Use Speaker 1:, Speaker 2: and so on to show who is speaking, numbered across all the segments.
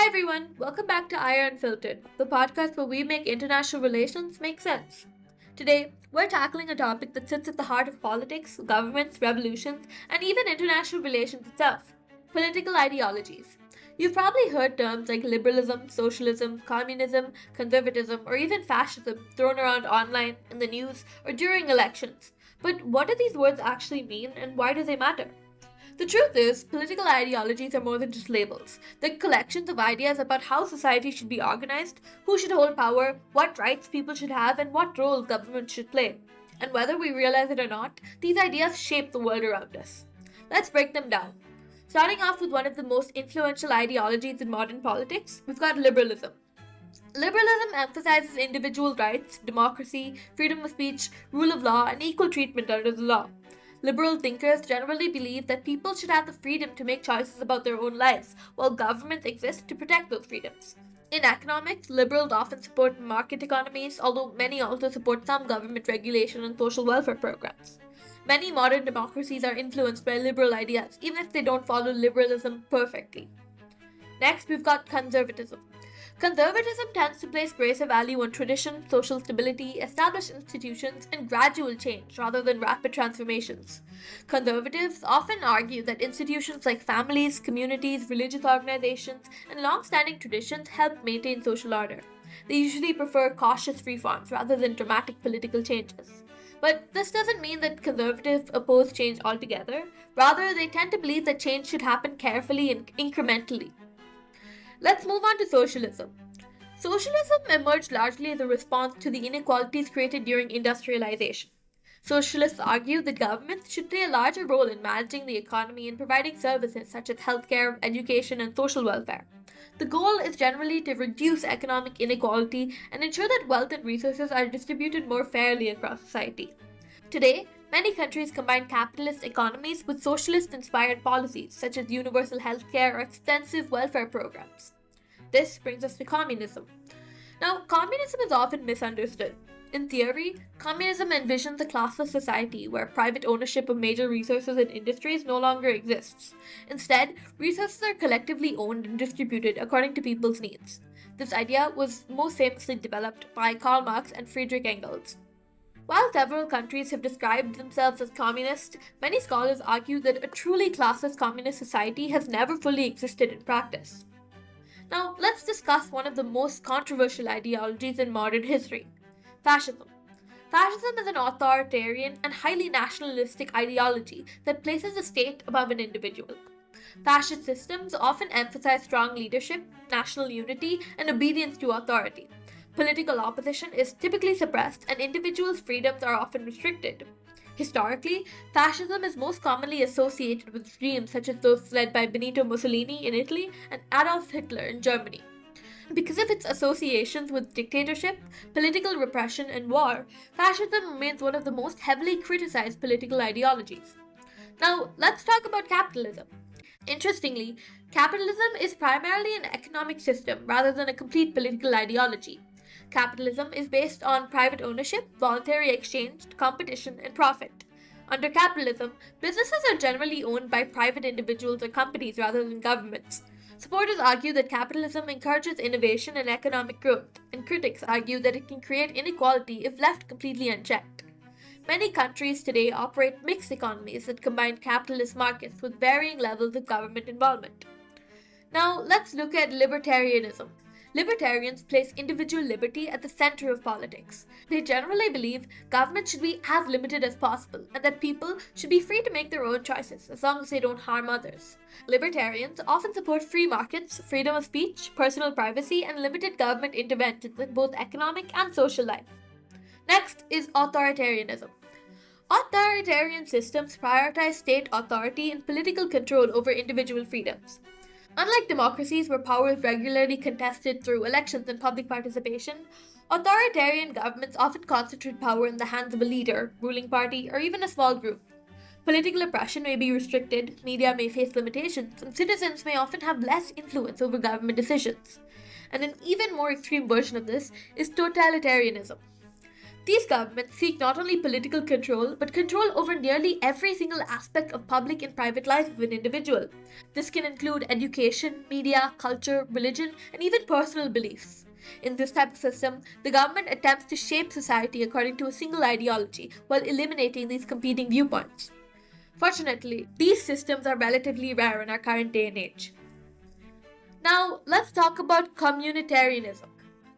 Speaker 1: everyone, welcome back to Unfiltered, the podcast where we make international relations make sense. Today, we're tackling a topic that sits at the heart of politics, governments, revolutions, and even international relations itself: political ideologies. You've probably heard terms like liberalism, socialism, communism, conservatism, or even fascism thrown around online, in the news, or during elections. But what do these words actually mean, and why do they matter? The truth is, political ideologies are more than just labels. They're collections of ideas about how society should be organized, who should hold power, what rights people should have, and what role government should play. And whether we realize it or not, these ideas shape the world around us. Let's break them down. Starting off with one of the most influential ideologies in modern politics, we've got liberalism. Liberalism emphasizes individual rights, democracy, freedom of speech, rule of law, and equal treatment under the law. Liberal thinkers generally believe that people should have the freedom to make choices about their own lives, while governments exist to protect those freedoms. In economics, liberals often support market economies, although many also support some government regulation and social welfare programs. Many modern democracies are influenced by liberal ideas, even if they don't follow liberalism perfectly. Next, we've got conservatism. Conservatism tends to place greater value on tradition, social stability, established institutions, and gradual change rather than rapid transformations. Conservatives often argue that institutions like families, communities, religious organizations, and long-standing traditions help maintain social order. They usually prefer cautious reforms rather than dramatic political changes. But this doesn't mean that conservatives oppose change altogether. Rather, they tend to believe that change should happen carefully and incrementally. Let's move on to socialism. Socialism emerged largely as a response to the inequalities created during industrialization. Socialists argue that governments should play a larger role in managing the economy and providing services such as healthcare, education, and social welfare. The goal is generally to reduce economic inequality and ensure that wealth and resources are distributed more fairly across society. Today, many countries combine capitalist economies with socialist-inspired policies such as universal healthcare or extensive welfare programs. This brings us to communism. Now, communism is often misunderstood. In theory, communism envisions a classless society where private ownership of major resources and industries no longer exists. Instead, resources are collectively owned and distributed according to people's needs. This idea was most famously developed by Karl Marx and Friedrich Engels. While several countries have described themselves as communist, many scholars argue that a truly classless communist society has never fully existed in practice. Now, let's discuss one of the most controversial ideologies in modern history: fascism. Fascism is an authoritarian and highly nationalistic ideology that places the state above an individual. Fascist systems often emphasize strong leadership, national unity, and obedience to authority. Political opposition is typically suppressed and individuals' freedoms are often restricted. Historically, fascism is most commonly associated with regimes such as those led by Benito Mussolini in Italy and Adolf Hitler in Germany. Because of its associations with dictatorship, political repression, and war, fascism remains one of the most heavily criticized political ideologies. Now, let's talk about capitalism. Interestingly, capitalism is primarily an economic system rather than a complete political ideology. Capitalism is based on private ownership, voluntary exchange, competition, and profit. Under capitalism, businesses are generally owned by private individuals or companies rather than governments. Supporters argue that capitalism encourages innovation and economic growth, and critics argue that it can create inequality if left completely unchecked. Many countries today operate mixed economies that combine capitalist markets with varying levels of government involvement. Now, let's look at libertarianism. Libertarians place individual liberty at the center of politics. They generally believe government should be as limited as possible and that people should be free to make their own choices as long as they don't harm others. Libertarians often support free markets, freedom of speech, personal privacy, and limited government interventions in both economic and social life. Next is authoritarianism. Authoritarian systems prioritize state authority and political control over individual freedoms. Unlike democracies where power is regularly contested through elections and public participation, authoritarian governments often concentrate power in the hands of a leader, ruling party, or even a small group. Political oppression may be restricted, media may face limitations, and citizens may often have less influence over government decisions. And an even more extreme version of this is totalitarianism. These governments seek not only political control, but control over nearly every single aspect of public and private life of an individual. This can include education, media, culture, religion, and even personal beliefs. In this type of system, the government attempts to shape society according to a single ideology while eliminating these competing viewpoints. Fortunately, these systems are relatively rare in our current day and age. Now, let's talk about communitarianism.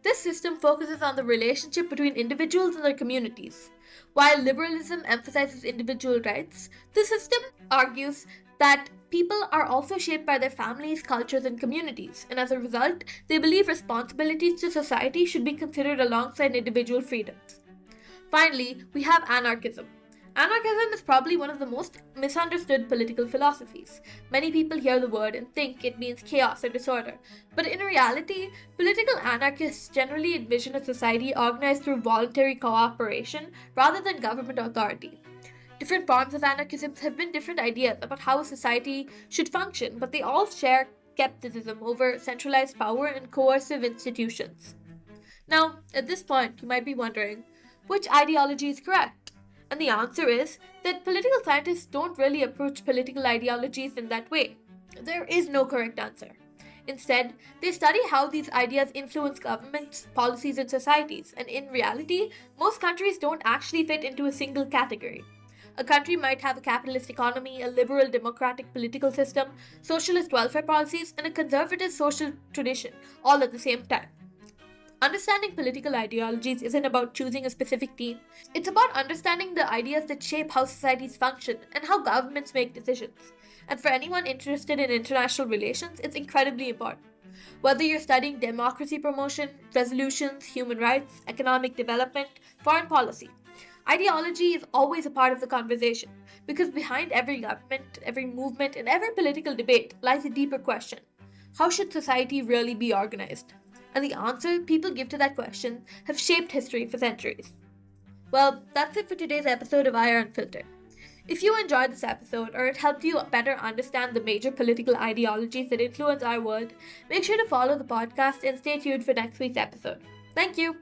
Speaker 1: This system focuses on the relationship between individuals and their communities. While liberalism emphasizes individual rights, the system argues that people are also shaped by their families, cultures, and communities, and as a result, they believe responsibilities to society should be considered alongside individual freedoms. Finally, we have anarchism. Anarchism is probably one of the most misunderstood political philosophies. Many people hear the word and think it means chaos or disorder. But in reality, political anarchists generally envision a society organized through voluntary cooperation rather than government authority. Different forms of anarchism have been different ideas about how a society should function, but they all share skepticism over centralized power and coercive institutions. Now, at this point, you might be wondering, which ideology is correct? And the answer is that political scientists don't really approach political ideologies in that way. There is no correct answer. Instead, they study how these ideas influence governments, policies, and societies, and in reality, most countries don't actually fit into a single category. A country might have a capitalist economy, a liberal democratic political system, socialist welfare policies, and a conservative social tradition, all at the same time. Understanding political ideologies isn't about choosing a specific team. It's about understanding the ideas that shape how societies function and how governments make decisions. And for anyone interested in international relations, it's incredibly important. Whether you're studying democracy promotion, resolutions, human rights, economic development, foreign policy, ideology is always a part of the conversation because behind every government, every movement, and every political debate lies a deeper question. How should society really be organized? And the answer people give to that question have shaped history for centuries. Well, that's it for today's episode of Unfiltered. If you enjoyed this episode or it helped you better understand the major political ideologies that influence our world, make sure to follow the podcast and stay tuned for next week's episode. Thank you!